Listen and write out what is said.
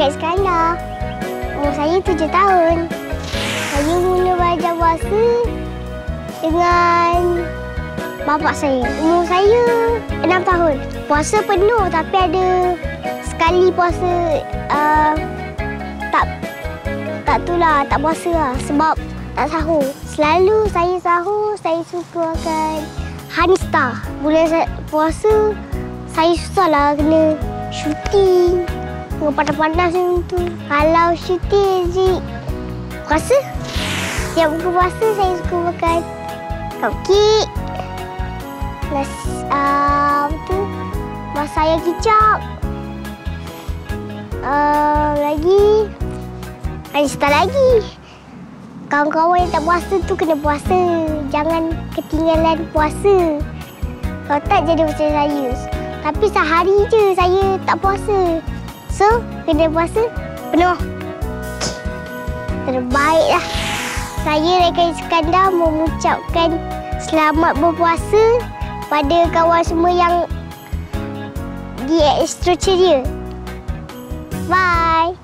Raikat Iskandar. Umur saya 7 tahun. Saya mula belajar puasa dengan bapa saya. Umur saya 6 tahun. Puasa penuh tapi ada sekali puasa tak puasa lah sebab tak sahur. Selalu saya sahur, saya suka makan Honey Star. Bulan puasa, saya susahlah kena syuting. Dengan panas-panas macam tu. Kalau syuting puasa, setiap buka puasa saya suka makan cupcake. Masak ayam kicap. Lagi ada star lagi. Kawan-kawan yang tak puasa tu kena puasa. Jangan ketinggalan puasa. Kalau tak jadi macam saya. Tapi sehari je saya tak puasa. So, kena puasa penuh. Terbaiklah. Saya Raikat Iskandar mengucapkan selamat berpuasa pada kawan semua yang di Astro Ceria. Bye.